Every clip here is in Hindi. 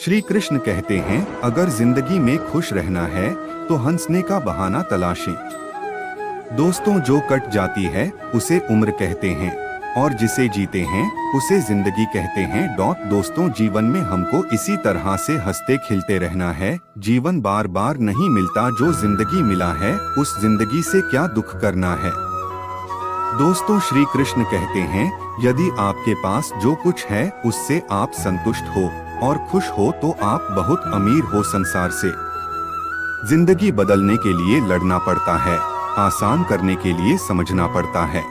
श्री कृष्ण कहते हैं, अगर जिंदगी में खुश रहना है तो हंसने का बहाना तलाशें। दोस्तों, जो कट जाती है उसे उम्र कहते हैं और जिसे जीते हैं उसे जिंदगी कहते हैं। दोस्तों, जीवन में हमको इसी तरह से हंसते खिलते रहना है। जीवन बार बार नहीं मिलता, जो जिंदगी मिला है उस जिंदगी से क्या दुख करना है। दोस्तों, श्री कृष्ण कहते हैं, यदि आपके पास जो कुछ है उससे आप संतुष्ट हो और खुश हो तो आप बहुत अमीर हो। संसार से जिंदगी बदलने के लिए लड़ना पड़ता है, आसान करने के लिए समझना पड़ता है।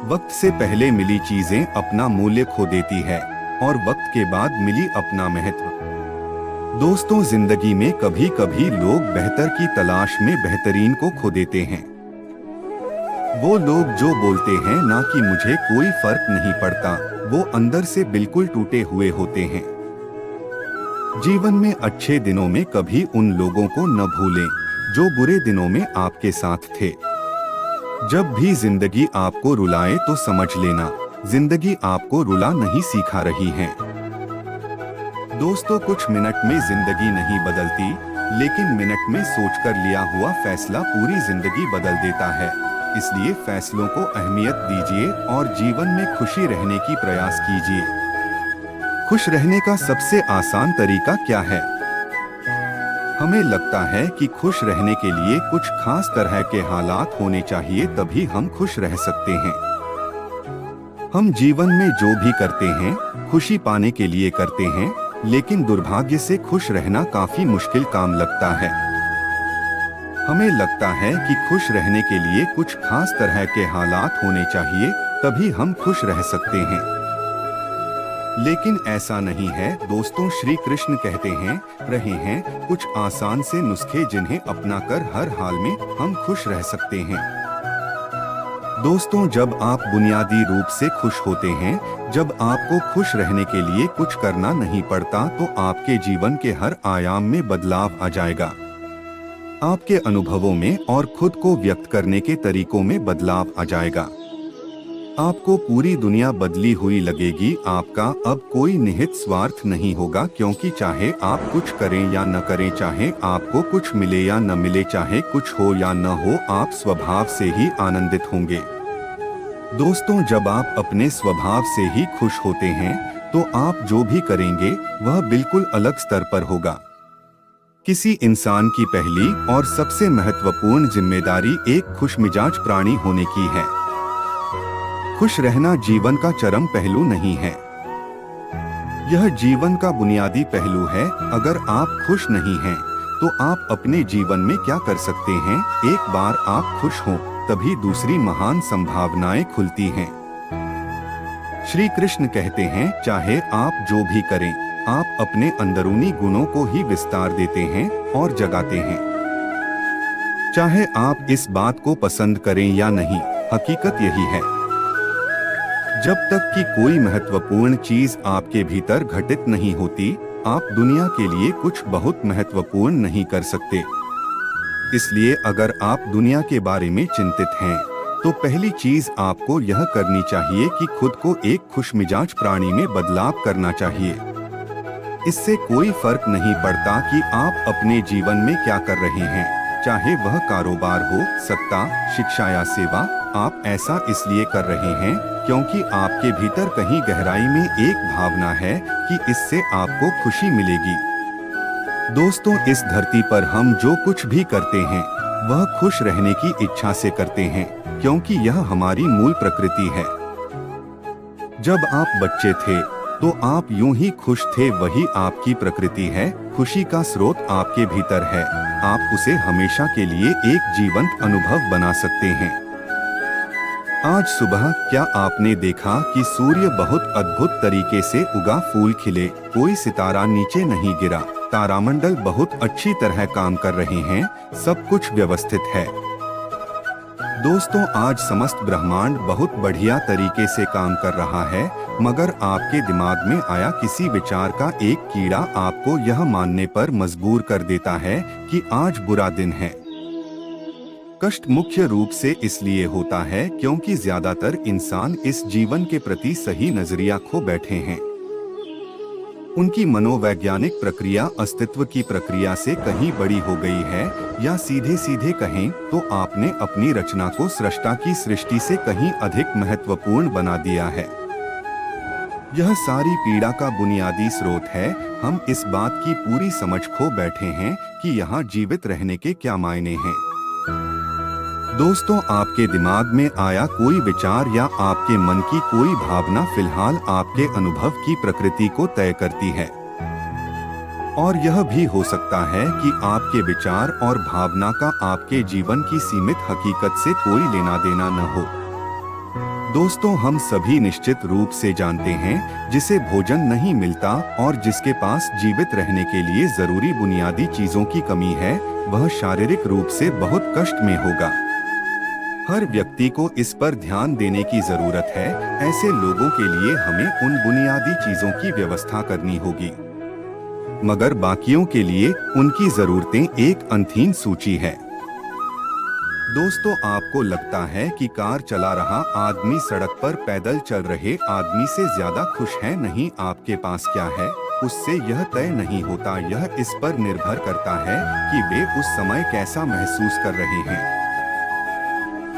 वक्त से पहले मिली चीजें अपना मूल्य खो देती है और वक्त के बाद मिली अपना महत्व। दोस्तों, जिंदगी में कभी कभी लोग बेहतर की तलाश में बेहतरीन को खो देते हैं। वो लोग जो बोलते हैं ना कि मुझे कोई फर्क नहीं पड़ता, वो अंदर से बिल्कुल टूटे हुए होते हैं। जीवन में अच्छे दिनों में कभी उन लोगों को न भूलें जो बुरे दिनों में आपके साथ थे। जब भी जिंदगी आपको रुलाए तो समझ लेना, जिंदगी आपको रुला नहीं सिखा रही है। दोस्तों, कुछ मिनट में जिंदगी नहीं बदलती, लेकिन मिनट में सोचकर लिया हुआ फैसला पूरी जिंदगी बदल देता है। इसलिए फैसलों को अहमियत दीजिए और जीवन में खुशी रहने की प्रयास कीजिए। खुश रहने का सबसे आसान तरीका क्या है? हमें लगता है कि खुश रहने के लिए कुछ खास तरह के हालात होने चाहिए, तभी हम खुश रह सकते हैं। हम जीवन में जो भी करते हैं खुशी पाने के लिए करते हैं, लेकिन दुर्भाग्य से खुश रहना काफी मुश्किल काम लगता है। हमें लगता है कि खुश रहने के लिए कुछ खास तरह के हालात होने चाहिए, तभी हम खुश रह सकते हैं, लेकिन ऐसा नहीं है। दोस्तों, श्री कृष्ण कहते हैं, रहे हैं कुछ आसान से नुस्खे जिन्हें अपनाकर हर हाल में हम खुश रह सकते हैं। दोस्तों, जब आप बुनियादी रूप से खुश होते हैं, जब आपको खुश रहने के लिए कुछ करना नहीं पड़ता, तो आपके जीवन के हर आयाम में बदलाव आ जाएगा। आपके अनुभवों में और खुद को व्यक्त करने के तरीकों में बदलाव आ जाएगा। आपको पूरी दुनिया बदली हुई लगेगी। आपका अब कोई निहित स्वार्थ नहीं होगा, क्योंकि चाहे आप कुछ करें या न करें, चाहे आपको कुछ मिले या न मिले, चाहे कुछ हो या न हो, आप स्वभाव से ही आनंदित होंगे। दोस्तों, जब आप अपने स्वभाव से ही खुश होते हैं तो आप जो भी करेंगे वह बिल्कुल अलग स्तर पर होगा। किसी इंसान की पहली और सबसे महत्वपूर्ण जिम्मेदारी एक खुशमिजाज प्राणी होने की है। खुश रहना जीवन का चरम पहलू नहीं है, यह जीवन का बुनियादी पहलू है। अगर आप खुश नहीं हैं, तो आप अपने जीवन में क्या कर सकते हैं? एक बार आप खुश हों, तभी दूसरी महान संभावनाएं खुलती हैं। श्री कृष्ण कहते हैं, चाहे आप जो भी करें, आप अपने अंदरूनी गुणों को ही विस्तार देते हैं और जगाते हैं। चाहे आप इस बात को पसंद करें या नहीं, हकीकत यही है। जब तक कि कोई महत्वपूर्ण चीज आपके भीतर घटित नहीं होती, आप दुनिया के लिए कुछ बहुत महत्वपूर्ण नहीं कर सकते। इसलिए अगर आप दुनिया के बारे में चिंतित हैं, तो पहली चीज आपको यह करनी चाहिए कि खुद को एक खुशमिजाज प्राणी में बदलाव करना चाहिए। इससे कोई फर्क नहीं पड़ता कि आप अपने जीवन में क्या कर रहे हैं, चाहे वह कारोबार हो, सत्ता, शिक्षा या सेवा। आप ऐसा इसलिए कर रहे हैं क्योंकि आपके भीतर कहीं गहराई में एक भावना है कि इससे आपको खुशी मिलेगी। दोस्तों, इस धरती पर हम जो कुछ भी करते हैं वह खुश रहने की इच्छा से करते हैं, क्योंकि यह हमारी मूल प्रकृति है। जब आप बच्चे थे तो आप यूं ही खुश थे, वही आपकी प्रकृति है। खुशी का स्रोत आपके भीतर है, आप उसे हमेशा के लिए एक जीवंत अनुभव बना सकते हैं। आज सुबह क्या आपने देखा कि सूर्य बहुत अद्भुत तरीके से उगा, फूल खिले, कोई सितारा नीचे नहीं गिरा, तारामंडल बहुत अच्छी तरह काम कर रहे हैं, सब कुछ व्यवस्थित है। दोस्तों, आज समस्त ब्रह्मांड बहुत बढ़िया तरीके से काम कर रहा है, मगर आपके दिमाग में आया किसी विचार का एक कीड़ा आपको यह मानने पर मजबूर कर देता है कि आज बुरा दिन है। कष्ट मुख्य रूप से इसलिए होता है क्योंकि ज्यादातर इंसान इस जीवन के प्रति सही नजरिया खो बैठे हैं। उनकी मनोवैज्ञानिक प्रक्रिया अस्तित्व की प्रक्रिया से कहीं बड़ी हो गई है, या सीधे सीधे कहें तो आपने अपनी रचना को सृष्टा की सृष्टि से कहीं अधिक महत्वपूर्ण बना दिया है। यह सारी पीड़ा का बुनियादी स्रोत है। हम इस बात की पूरी समझ खो बैठे हैं कि यहाँ जीवित रहने के क्या मायने हैं। दोस्तों, आपके दिमाग में आया कोई विचार या आपके मन की कोई भावना फिलहाल आपके अनुभव की प्रकृति को तय करती है। और यह भी हो सकता है कि आपके विचार और भावना का आपके जीवन की सीमित हकीकत से कोई लेना देना न हो। दोस्तों, हम सभी निश्चित रूप से जानते हैं, जिसे भोजन नहीं मिलता और जिसके पास जीवित रहने के लिए जरूरी बुनियादी चीजों की कमी है, वह शारीरिक रूप से बहुत कष्ट में होगा। हर व्यक्ति को इस पर ध्यान देने की जरूरत है। ऐसे लोगों के लिए हमें उन बुनियादी चीजों की व्यवस्था करनी होगी, मगर बाकियों के लिए उनकी जरूरतें एक अनंत सूची है। दोस्तों, आपको लगता है कि कार चला रहा आदमी सड़क पर पैदल चल रहे आदमी से ज्यादा खुश है? नहीं, आपके पास क्या है उससे यह तय नहीं होता। यह इस पर निर्भर करता है कि वे उस समय कैसा महसूस कर रहे हैं।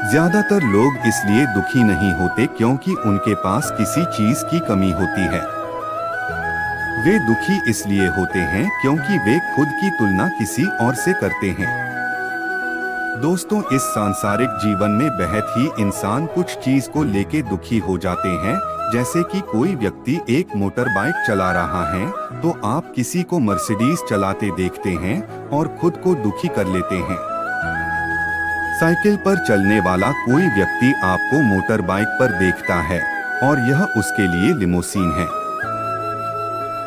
ज्यादातर लोग इसलिए दुखी नहीं होते क्योंकि उनके पास किसी चीज की कमी होती है। वे दुखी इसलिए होते हैं क्योंकि वे खुद की तुलना किसी और से करते हैं। दोस्तों, इस सांसारिक जीवन में बहुत ही इंसान कुछ चीज को लेके दुखी हो जाते हैं। जैसे कि कोई व्यक्ति एक मोटर बाइक चला रहा है तो आप किसी को मर्सिडीज चलाते देखते हैं और खुद को दुखी कर लेते हैं। साइकिल पर चलने वाला कोई व्यक्ति आपको मोटर बाइक पर देखता है और यह उसके लिए लिमोसीन है।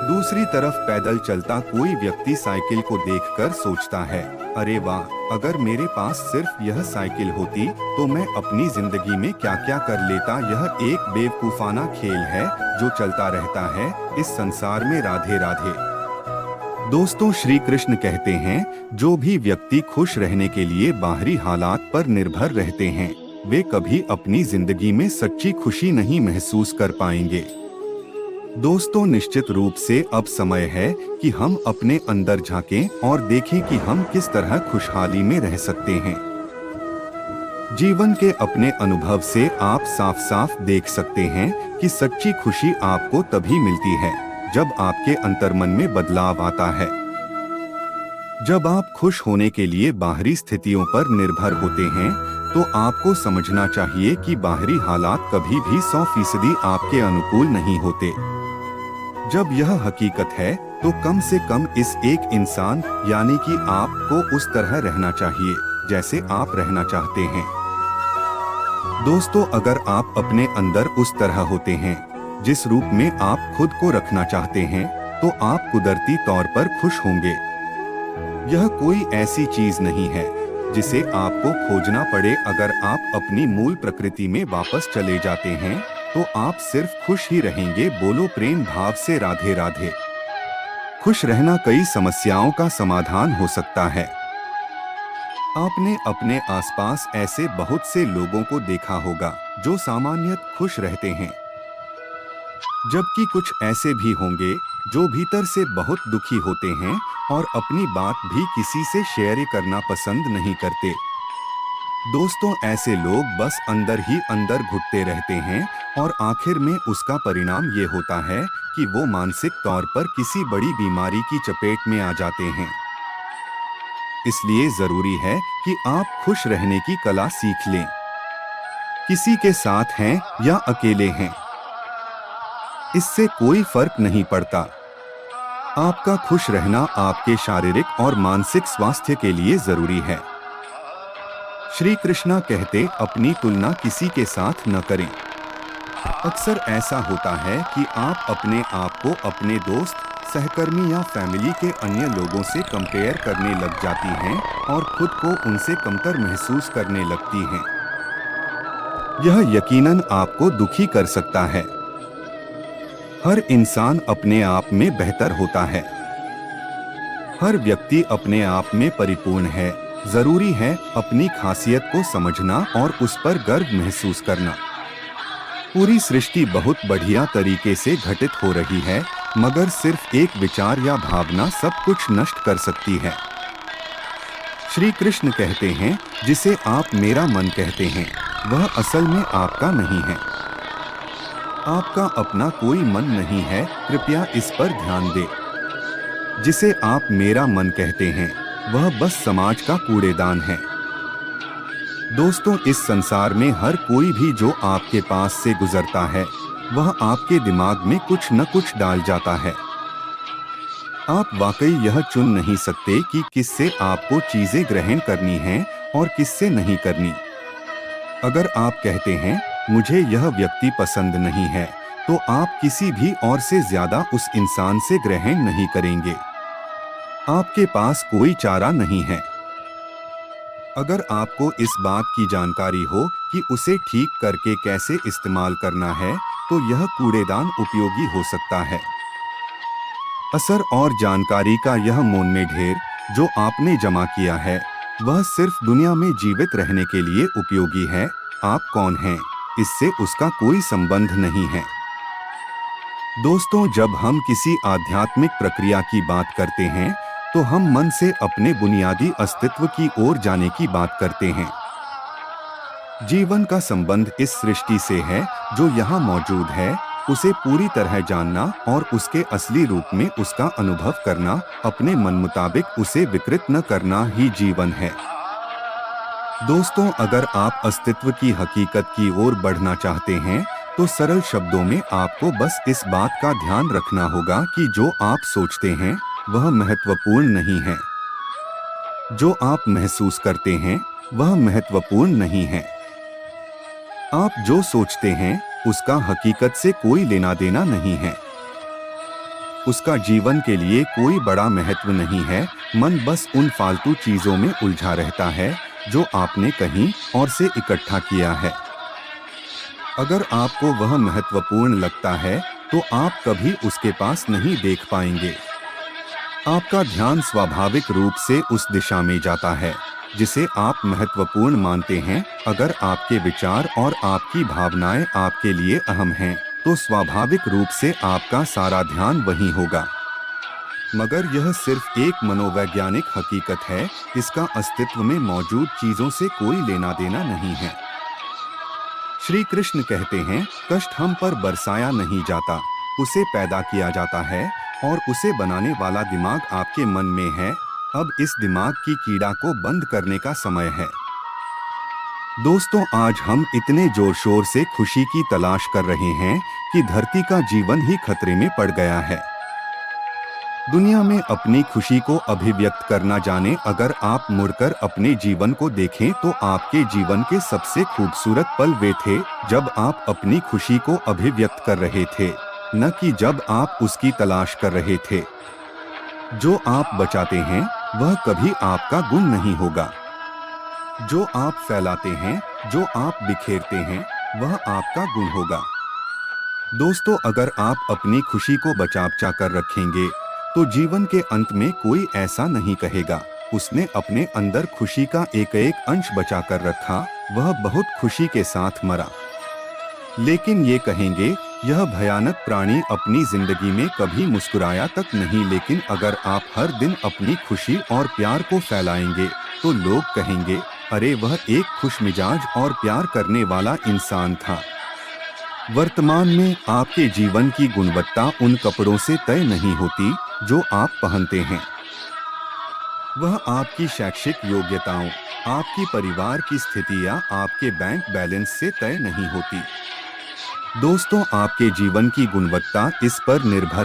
दूसरी तरफ पैदल चलता कोई व्यक्ति साइकिल को देखकर सोचता है, अरे वाह, अगर मेरे पास सिर्फ यह साइकिल होती तो मैं अपनी जिंदगी में क्या क्या कर लेता। यह एक बेवकूफाना खेल है जो चलता रहता है इस संसार में। राधे राधे। दोस्तों, श्री कृष्ण कहते हैं, जो भी व्यक्ति खुश रहने के लिए बाहरी हालात पर निर्भर रहते हैं, वे कभी अपनी जिंदगी में सच्ची खुशी नहीं महसूस कर पाएंगे। दोस्तों, निश्चित रूप से अब समय है कि हम अपने अंदर झांकें और देखें कि हम किस तरह खुशहाली में रह सकते हैं। जीवन के अपने अनुभव से आप साफ साफ देख सकते हैं कि सच्ची खुशी आपको तभी मिलती है जब आपके अंतर्मन में बदलाव आता है। जब आप खुश होने के लिए बाहरी स्थितियों पर निर्भर होते हैं तो आपको समझना चाहिए कि बाहरी हालात कभी भी 100% आपके अनुकूल नहीं होते। जब यह हकीकत है तो कम से कम इस एक इंसान यानी कि आपको उस तरह रहना चाहिए जैसे आप रहना चाहते हैं। दोस्तों, अगर आप अपने अंदर उस तरह होते हैं जिस रूप में आप खुद को रखना चाहते हैं तो आप कुदरती तौर पर खुश होंगे। यह कोई ऐसी चीज नहीं है जिसे आपको खोजना पड़े। अगर आप अपनी मूल प्रकृति में वापस चले जाते हैं तो आप सिर्फ खुश ही रहेंगे। बोलो प्रेम भाव से राधे राधे। खुश रहना कई समस्याओं का समाधान हो सकता है। आपने अपने आसपास ऐसे बहुत से लोगों को देखा होगा जो सामान्यतः खुश रहते हैं, जबकि कुछ ऐसे भी होंगे जो भीतर से बहुत दुखी होते हैं और अपनी बात भी किसी से शेयर करना पसंद नहीं करते। दोस्तों, ऐसे लोग बस अंदर ही अंदर घुटते रहते हैं और आखिर में उसका परिणाम ये होता है कि वो मानसिक तौर पर किसी बड़ी बीमारी की चपेट में आ जाते हैं। इसलिए जरूरी है कि आप खुश रहने की कला सीख लें। किसी के साथ हैं या अकेले हैं, इससे कोई फर्क नहीं पड़ता। आपका खुश रहना आपके शारीरिक और मानसिक स्वास्थ्य के लिए जरूरी है। श्री कृष्णा कहते, अपनी तुलना किसी के साथ न करें। अक्सर ऐसा होता है कि आप अपने आप को अपने दोस्त, सहकर्मी या फैमिली के अन्य लोगों से कंपेयर करने लग जाती हैं और खुद को उनसे कमतर महसूस करने लगती हैं। यह यकीनन आपको दुखी कर सकता है। हर इंसान अपने आप में बेहतर होता है। हर व्यक्ति अपने आप में परिपूर्ण है। जरूरी है अपनी खासियत को समझना और उस पर गर्व महसूस करना। पूरी सृष्टि बहुत बढ़िया तरीके से घटित हो रही है मगर सिर्फ एक विचार या भावना सब कुछ नष्ट कर सकती है। श्री कृष्ण कहते हैं, जिसे आप मेरा मन कहते हैं, वह असल में आपका नहीं है। आपका अपना कोई मन नहीं है, कृपया इस पर ध्यान दें। जिसे आप मेरा मन कहते हैं, वह बस समाज का कूड़ेदान है। दोस्तों, इस संसार में हर कोई भी जो आपके पास से गुजरता है, वह आपके दिमाग में कुछ न कुछ डाल जाता है। आप वाकई यह चुन नहीं सकते कि किससे आपको चीजें ग्रहण करनी हैं और किससे नहीं करनी। अगर आप कहते हैं, मुझे यह व्यक्ति पसंद नहीं है, तो आप किसी भी और से ज्यादा उस इंसान से ग्रहण नहीं करेंगे। आपके पास कोई चारा नहीं है। अगर आपको इस बात की जानकारी हो कि उसे ठीक करके कैसे इस्तेमाल करना है, तो यह कूड़ेदान उपयोगी हो सकता है। असर और जानकारी का यह मोन में ढेर जो आपने जमा किया है, वह सिर्फ दुनिया में जीवित रहने के लिए उपयोगी है। आप कौन हैं, इससे उसका कोई संबंध नहीं है। दोस्तों, जब हम किसी आध्यात्मिक प्रक्रिया की बात करते हैं, तो हम मन से अपने बुनियादी अस्तित्व की ओर जाने की बात करते हैं। जीवन का संबंध इस सृष्टि से है जो यहाँ मौजूद है, उसे पूरी तरह जानना और उसके असली रूप में उसका अनुभव करना, अपने मन मुताबिक उसे विकृत न करना ही जीवन है। दोस्तों, अगर आप अस्तित्व की हकीकत की ओर बढ़ना चाहते हैं, तो सरल शब्दों में आपको बस इस बात का ध्यान रखना होगा कि जो आप सोचते हैं, वह महत्वपूर्ण नहीं है। जो आप महसूस करते हैं, वह महत्वपूर्ण नहीं है। आप जो सोचते हैं, उसका हकीकत से कोई लेना देना नहीं है। उसका जीवन के लिए कोई बड़ा महत्व नहीं है। मन बस उन फालतू चीजों में उलझा रहता है जो आपने कहीं और से इकट्ठा किया है। अगर आपको वह महत्वपूर्ण लगता है, तो आप कभी उसके पास नहीं देख पाएंगे। आपका ध्यान स्वाभाविक रूप से उस दिशा में जाता है जिसे आप महत्वपूर्ण मानते हैं। अगर आपके विचार और आपकी भावनाएं आपके लिए अहम हैं, तो स्वाभाविक रूप से आपका सारा ध्यान वहीं होगा। मगर यह सिर्फ एक मनोवैज्ञानिक हकीकत है, इसका अस्तित्व में मौजूद चीजों से कोई लेना देना नहीं है। श्री कृष्ण कहते हैं, कष्ट हम पर बरसाया नहीं जाता, उसे पैदा किया जाता है और उसे बनाने वाला दिमाग आपके मन में है। अब इस दिमाग की कीड़ा को बंद करने का समय है। दोस्तों, आज हम इतने जोर शोर से खुशी की तलाश कर रहे हैं कि धरती का जीवन ही खतरे में पड़ गया है। दुनिया में अपनी खुशी को अभिव्यक्त करना जाने। अगर आप मुड़कर अपने जीवन को देखें, तो आपके जीवन के सबसे खूबसूरत पल वे थे जब आप अपनी खुशी को अभिव्यक्त कर रहे थे, न कि जब आप उसकी तलाश कर रहे थे। जो आप बचाते हैं, वह कभी आपका गुण नहीं होगा। जो आप फैलाते हैं, जो आप बिखेरते हैं, वह आपका गुण होगा। दोस्तों, अगर आप अपनी खुशी को बचा कर रखेंगे, तो जीवन के अंत में कोई ऐसा नहीं कहेगा, उसने अपने अंदर खुशी का एक एक अंश बचा कर रखा, वह बहुत खुशी के साथ मरा। लेकिन ये कहेंगे, यह भयानक प्राणी अपनी जिंदगी में कभी मुस्कुराया तक नहीं। लेकिन अगर आप हर दिन अपनी खुशी और प्यार को फैलाएंगे, तो लोग कहेंगे, अरे वह एक खुशमिजाज और प्यार करने वाला इंसान था। वर्तमान में आपके जीवन की गुणवत्ता उन कपड़ों से तय नहीं होती जो आप पहनते हैं। वह आपकी शैक्षिक योग्यताओं, आपकी परिवार की स्थिति या आपके बैंक बैलेंस से तय नहीं होती। दोस्तों, आपके जीवन की गुणवत्ता इस पर निर्भर